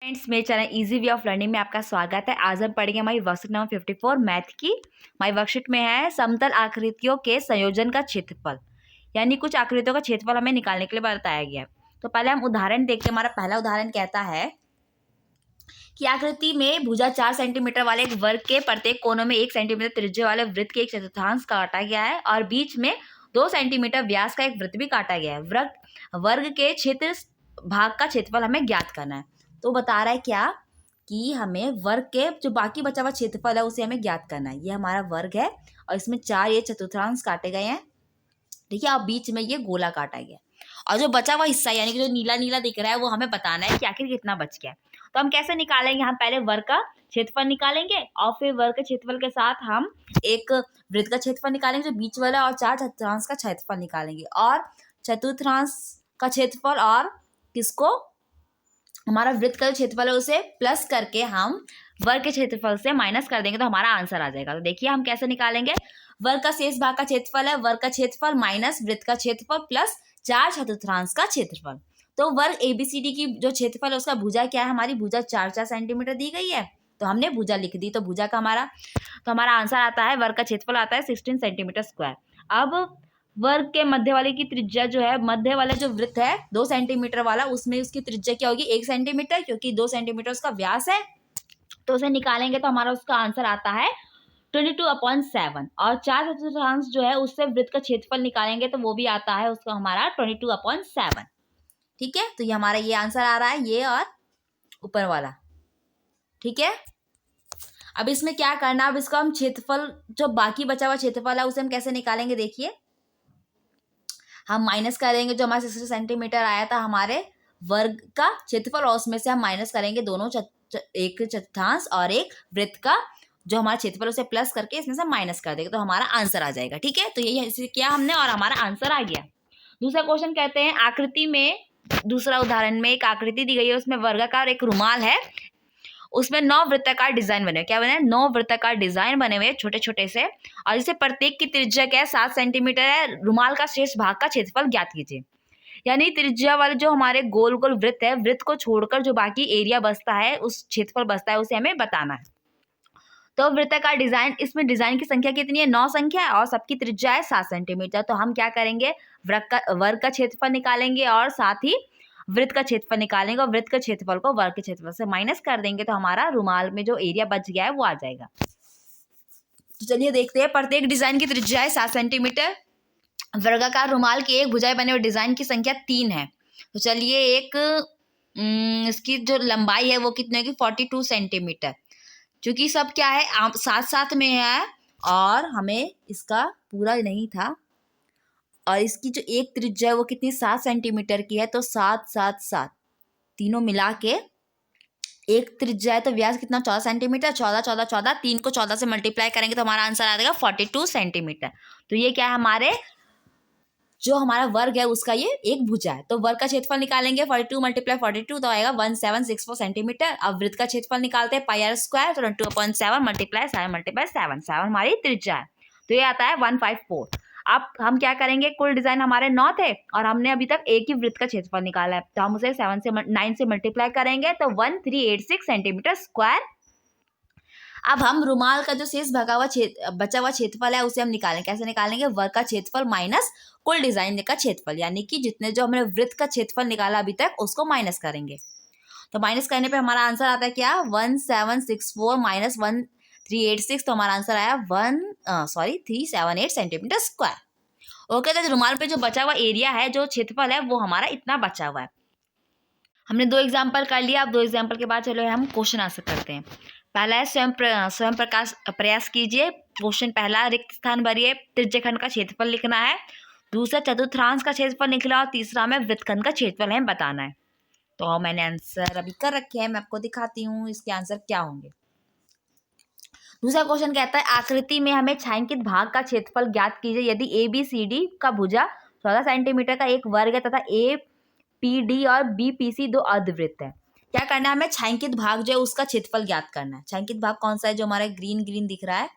Friends, मेरे channel easy way of learning में आपका स्वागत है। आज हम पढ़ेंगे हमारी वर्कशीट नंबर 54 मैथ की। हमारी वर्कशीट में है समतल आकृतियों के संयोजन का क्षेत्रफल, यानी कुछ आकृतियों का क्षेत्रफल हमें निकालने के लिए बताया गया है। तो पहले हम उदाहरण देखते हैं। हमारा पहला उदाहरण कहता है कि आकृति में भुजा 4 सेंटीमीटर वाले एक वर्ग के प्रत्येक कोनों में 1 सेंटीमीटर त्रिज्या वाले वृत्त के एक चतुर्थांश काटा गया है और बीच में 2 सेंटीमीटर व्यास का एक वृत्त भी काटा गया है। वर्ग के क्षेत्र भाग का क्षेत्रफल हमें ज्ञात करना है। तो बता रहा है क्या कि हमें वर्ग के जो बाकी बचा हुआ क्षेत्रफल है उसे हमें ज्ञात करना है। ये हमारा वर्ग है और इसमें 4 ये चतुर्थांश काटे गए हैं, ठीक है, और बीच में ये गोला काटा गया और जो बचा हुआ हिस्सा यानी कि जो नीला नीला दिख रहा है वो हमें बताना है कि आखिर कितना बच गया। तो हम कैसे निकालेंगे? हम पहले वर्ग का क्षेत्रफल निकालेंगे और फिर वर्ग के क्षेत्रफल के साथ हम एक वृत्त का क्षेत्रफल निकालेंगे जो बीच वाला, और 4 चतुर्थांश का क्षेत्रफल निकालेंगे और चतुर्थांश का क्षेत्रफल और किसको हमारा वृत्त का क्षेत्रफल है उसे प्लस करके हम वर्ग के क्षेत्रफल से माइनस कर देंगे तो हमारा आंसर आ जाएगा। तो देखिए हम कैसे निकालेंगे। वर्ग का शेष भाग का क्षेत्रफल है वर्ग का क्षेत्रफल माइनस वृत्त का क्षेत्रफल प्लस 4 चतुर्थांश का क्षेत्रफल। तो वर्ग ABCD की जो क्षेत्रफल है उसका भुजा क्या है? हमारी भुजा 4 सेंटीमीटर दी गई है तो हमने भुजा लिख दी। तो भुजा का हमारा आंसर आता है, वर्ग का क्षेत्रफल आता है 16 सेंटीमीटर स्क्वायर। अब वर्ग के मध्य वाले की त्रिज्या जो है, मध्य वाला जो वृत्त है 2 सेंटीमीटर वाला, उसमें उसकी त्रिज्या क्या होगी? 1 सेंटीमीटर, क्योंकि 2 सेंटीमीटर उसका व्यास है। तो उसे निकालेंगे तो हमारा उसका आंसर आता है 22/7 और 4 चतुर्थांश जो है उससे वृत्त का क्षेत्रफल निकालेंगे तो वो भी आता है उसका हमारा 22/7। ठीक है, तो ये हमारा ये आंसर आ रहा है, ये और ऊपर वाला। ठीक है, अब इसमें क्या करना, अब इसका हम क्षेत्रफल जो बाकी बचा हुआ क्षेत्रफल है उसे हम कैसे निकालेंगे? देखिए हम माइनस करेंगे जो हमारा 60 सेंटीमीटर आया था हमारे वर्ग का क्षेत्रफल और उसमें से हम माइनस करेंगे दोनों एक चतुर्थांश और एक वृत्त का जो हमारा क्षेत्रफल उसे प्लस करके इसमें से माइनस कर देंगे तो हमारा आंसर आ जाएगा। ठीक है, तो यही इसे किया हमने और हमारा आंसर आ गया। दूसरा क्वेश्चन कहते हैं आकृति में, दूसरा उदाहरण में एक आकृति दी गई है उसमें वर्गाकार एक रुमाल है, उसमें 9 वृत्ताकार डिजाइन बने। क्या बने? 9 वृत्ताकार डिजाइन बने हुए छोटे छोटे से, और इसे प्रत्येक की त्रिज्या क्या है? 7 सेंटीमीटर है। रुमाल का शेष भाग का क्षेत्रफल ज्ञात कीजिए। यानी त्रिज्या वाले जो हमारे गोल गोल वृत्त है, वृत्त को छोड़कर जो बाकी एरिया बचता है, उस क्षेत्रफल बचता है, उसे हमें बताना है। तो वृत्ताकार डिजाइन, इसमें डिजाइन की संख्या कितनी है? 9 संख्या है और सबकी त्रिज्या है 7 सेंटीमीटर। तो हम क्या करेंगे? वर्ग का क्षेत्रफल निकालेंगे और साथ ही वृत्त का क्षेत्रफल निकालेंगे और वृत्त के क्षेत्रफल को वर्ग के क्षेत्रफल से माइनस कर देंगे तो हमारा रुमाल में जो एरिया बच गया है वो आ जाएगा। तो चलिए देखते हैं। प्रत्येक डिजाइन की त्रिज्या है 7 सेंटीमीटर। वर्गाकार रुमाल की एक भुजाएं बने हुए डिजाइन की संख्या 3 है। तो चलिए इसकी जो लंबाई है वो कितनी होगी? 42 सेंटीमीटर। क्योंकि सब क्या है आप साथ साथ में है और हमें इसका पूरा नहीं था, और इसकी जो एक त्रिज्या है वो कितनी? 7 सेंटीमीटर की है। तो 7 7 7 तीनों मिला के एक त्रिज्या है तो व्यास कितना? 14 सेंटीमीटर। 14 14 14 3 को 14 से मल्टीप्लाई करेंगे तो हमारा आंसर आ जाएगा 42 सेंटीमीटर। तो ये क्या है? हमारे जो हमारा वर्ग है उसका ये एक भुजा है। तो वर्ग का क्षेत्रफल निकालेंगे 42 × 42 तो आएगा 1764 सेंटीमीटर। अब वृत्त का क्षेत्रफल निकालते हैं पाई r स्क्वायर, तो 22/7 × 7 7 हमारी त्रिज्या है तो ये आता है 154। अब हम क्या करेंगे? कुल डिजाइन हमारे 9 थे और हमने अभी तक एक ही वृत्त का क्षेत्रफल निकाला है तो हम उसे 9 से मल्टीप्लाई करेंगे तो 1386 सेंटीमीटर स्क्वायर। अब हम रुमाल का जो शेष बचा हुआ क्षेत्रफल है उसे हम निकालेंगे। कैसे निकालेंगे? वर्ग का क्षेत्रफल माइनस कुल डिजाइन का क्षेत्रफल, यानी कि जितने जो हमने वृत्त का क्षेत्रफल निकाला अभी तक उसको माइनस करेंगे। तो माइनस करने पे हमारा आंसर आता है क्या? 1764 माइनस 1386। तो हमारा आंसर आया 378 सेंटीमीटर स्क्वायर। ओके, तो रुमाल पे जो बचा हुआ एरिया है, जो क्षेत्रफल है, वो हमारा इतना बचा हुआ है। हमने 2 एग्जाम्पल कर लिया। अब 2 एग्जाम्पल के बाद चलो हम क्वेश्चन आंसर करते हैं। पहला है स्वयं प्रयास कीजिए। क्वेश्चन पहला, रिक्त स्थान भरिए, त्रिज्यखंड का क्षेत्रफल लिखना है। दूसरा चतुर्थांश का क्षेत्रफल निकला और तीसरा हमें वृत्तखंड का क्षेत्रफल हमें बताना है। तो मैंने आंसर अभी कर रखे हैं, मैं आपको दिखाती हूँ इसके आंसर क्या होंगे। दूसरा क्वेश्चन कहता है आकृति में हमें छायांकित भाग का क्षेत्रफल ज्ञात कीजिए यदि ABCD का भुजा 14 सेंटीमीटर का एक वर्ग है तथा APD और BPC 2 अर्धवृत्त है। क्या करना है? हमें छायांकित भाग जो है उसका क्षेत्रफल ज्ञात करना है। छायांकित भाग कौन सा है? जो हमारा ग्रीन ग्रीन दिख रहा है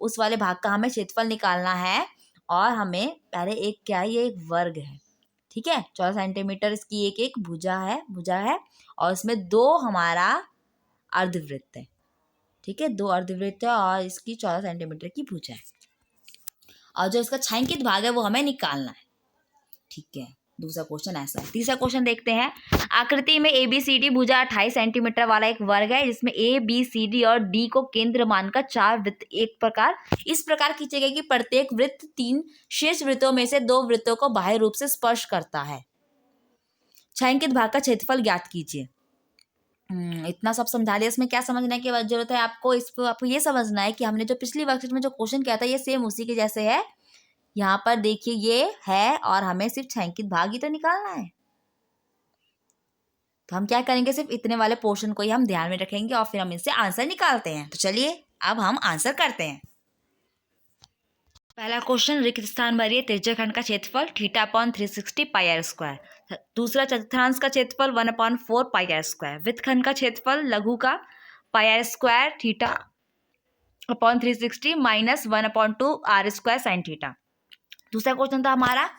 उस वाले भाग का हमें क्षेत्रफल निकालना है। और हमें पहले क्या है? ये एक वर्ग है, ठीक है। 14 सेंटीमीटर इसकी एक भुजा है और इसमें 2 हमारा अर्धवृत्त है। ठीक है, 2 अर्धवृत्त है और इसकी 14 सेंटीमीटर की भुजा है और जो इसका छायांकित भाग है वो हमें निकालना है। ठीक है, दूसरा क्वेश्चन ऐसा है। तीसरा क्वेश्चन देखते हैं। आकृति में ABCD भुजा 28 सेंटीमीटर वाला एक वर्ग है जिसमें ABCD और D को केंद्र मानकर 4 वृत्त इस प्रकार खींचे गए कि प्रत्येक वृत्त 3 शेष वृत्तों में से 2 वृत्तों को बाह्य रूप से स्पर्श करता है। छायांकित भाग का क्षेत्रफल ज्ञात कीजिए। इतना सब समझा दिया। इसमें क्या समझने की जरूरत है आपको? आपको ये समझना है कि हमने जो पिछली वर्कशीट में जो क्वेश्चन किया था ये सेम उसी के जैसे है। यहाँ पर देखिए ये है और हमें सिर्फ छायांकित भाग ही तो निकालना है। तो हम क्या करेंगे, सिर्फ इतने वाले पोर्शन को ही हम ध्यान में रखेंगे और फिर हम इससे आंसर निकालते हैं। तो चलिए अब हम आंसर करते हैं। पहला क्वेश्चन, रिक्त स्थान भरिए। त्रिज्यखंड का क्षेत्रफल θ/360 πr²। दूसरा, चतुर्थांश का क्षेत्रफल 1/4 πr²। वृत्तखंड का क्षेत्रफल लघु का πr² θ/360 - 1/2 r² sin θ। दूसरा क्वेश्चन था हमारा,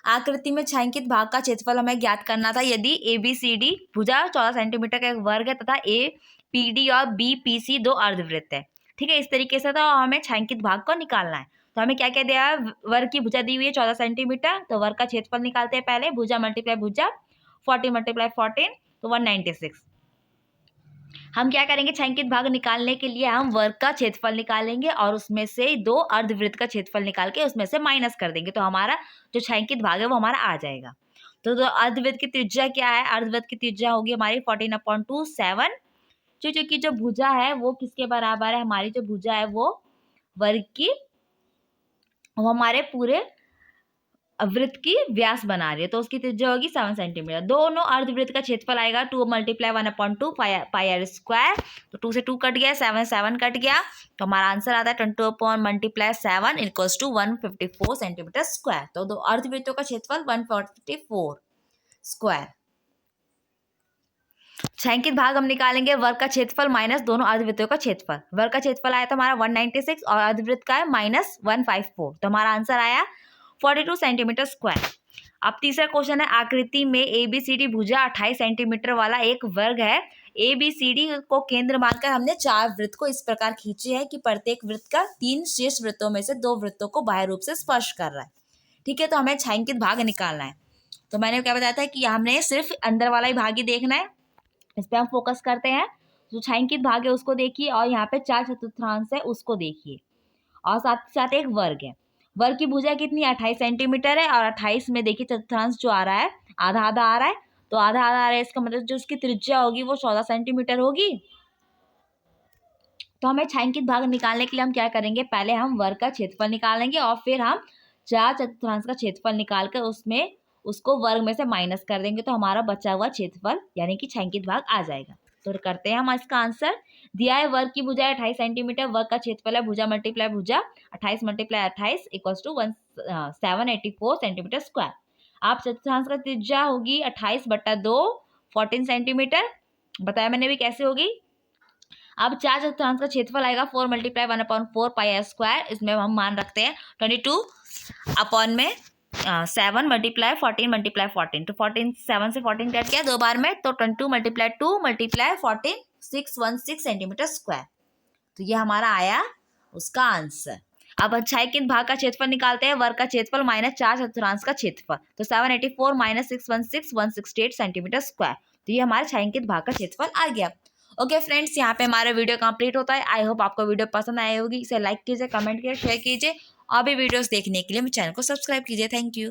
आकृति में छायांकित भाग का क्षेत्रफल हमें ज्ञात करना था यदि ABCD भुजा 14 सेंटीमीटर का एक वर्ग है तथा APD और BPC 2 अर्धवृत्त है। ठीक है, इस तरीके से तो हमें छायांकित भाग को निकालना है। तो हमें क्या क्या दिया है, वर्ग की भुजा दी हुई है 14 सेंटीमीटर, तो वर्ग का क्षेत्रफल निकालते हैं पहले। भुजा मल्टीप्लाई भुजा 40 × 14 तो 196। हम क्या करेंगे, छायांकित भाग निकालने के लिए हम वर्ग का क्षेत्रफल निकालेंगे और उसमें से 2 अर्धवृत्त का क्षेत्रफल निकाल के उसमें से माइनस कर देंगे, तो हमारा जो छायांकित भाग है वो हमारा आ जाएगा। तो अर्धवृत्त की त्रिज्या क्या है, अर्धवृत्त की त्रिज्या होगी हमारी 14/2 7। क्योंकि जो भुजा है वो किसके बराबर है, हमारी जो भुजा है वो वर्ग की, वो हमारे पूरे वृत्त की व्यास बना रही है, तो उसकी त्रिज्या होगी 7 सेंटीमीटर। दोनों अर्धवृत्त का क्षेत्रफल आएगा 2 × 1/2 πr²। तो 2 से 2 कट गया, 7 कट गया, तो हमारा आंसर आता है 22/7 = 154 सेंटीमीटर स्क्वायर। तो 2 अर्धवृत्तों का क्षेत्रफल 144 स्क्वायर। छायांकित भाग हम निकालेंगे वर्ग का क्षेत्रफल माइनस दोनों अर्धवृत्तों का क्षेत्रफल। वर्ग का क्षेत्रफल आया तो हमारा 196 और अर्धवृत्त का है -154, तो हमारा आंसर आया 42 सेंटीमीटर स्क्वायर। अब तीसरा क्वेश्चन है, आकृति में ABCD भुजा 28 सेंटीमीटर वाला एक वर्ग है। ABCD को केंद्र मानकर हमने 4 वृत्त को इस प्रकार खींचे हैं कि प्रत्येक वृत्त का 3 शेष वृत्तों में से 2 वृत्तों को बाह्य रूप से स्पर्श कर रहा है। ठीक है, तो हमें छायांकित भाग निकालना है। तो मैंने क्या बताया था कि हमने सिर्फ अंदर वाला ही भाग ही देखना है, इस पर हम फोकस करते हैं। जो छायांकित भाग है उसको देखिए और यहाँ पे 4 चतुर्थांश है उसको देखिए और साथ साथ एक वर्ग है। वर्ग की भुजा कितनी 28 सेंटीमीटर है और 28 में देखिए चतुर्थांश जो आ रहा है आधा आधा आ रहा है, तो आधा आधा आ रहा है, इसका मतलब जो उसकी त्रिज्या होगी वो 14 सेंटीमीटर होगी। तो हमें छायांकित भाग निकालने के लिए हम क्या करेंगे, पहले हम वर्ग का क्षेत्रफल निकालेंगे और फिर हम 4 चतुर्थांश का क्षेत्रफल निकालकर उसमें उसको वर्ग में से माइनस कर देंगे, तो हमारा बचा हुआ क्षेत्रफल यानी कि छायांकित भाग आ जाएगा। तो करते हैं हम इसका आंसर। दिया है वर्ग की भुजा 28 सेंटीमीटर, वर्ग का क्षेत्रफल है भुजा मल्टीप्लाई भुजा 28 × 28 = 784 सेंटीमीटर स्क्वायर। आप चतुर्थांश का त्रिज्या होगी 28/2 14 सेंटीमीटर, बताया मैंने भी कैसे होगी। अब 4 चतुर्थांश का क्षेत्रफल आएगा 4 × 1/4 πr²। इसमें हम मान रखते हैं 22/7 × 14 × 14, तो 7 से 14 कट गया 2 बार में, तो 22 × 2 × 14 616 सेंटीमीटर स्क्वायर। तो ये हमारा आया उसका आंसर। अब छायांकित भाग का क्षेत्रफल निकालते हैं, वर्ग का क्षेत्रफल माइनस 4 चतुर्थांश का क्षेत्रफल, तो 784 - 616 168 सेंटीमीटर स्क्वायर। तो ये हमारे छायांकित भाग का क्षेत्रफल आ गया। ओके फ्रेंड्स, यहाँ पे हमारा वीडियो कंप्लीट होता है। आई होप आपको वीडियो पसंद आई होगी। इसे लाइक कीजिए, कमेंट कीजिए, शेयर कीजिए और भी वीडियोस देखने के लिए मेरे चैनल को सब्सक्राइब कीजिए। Thank you.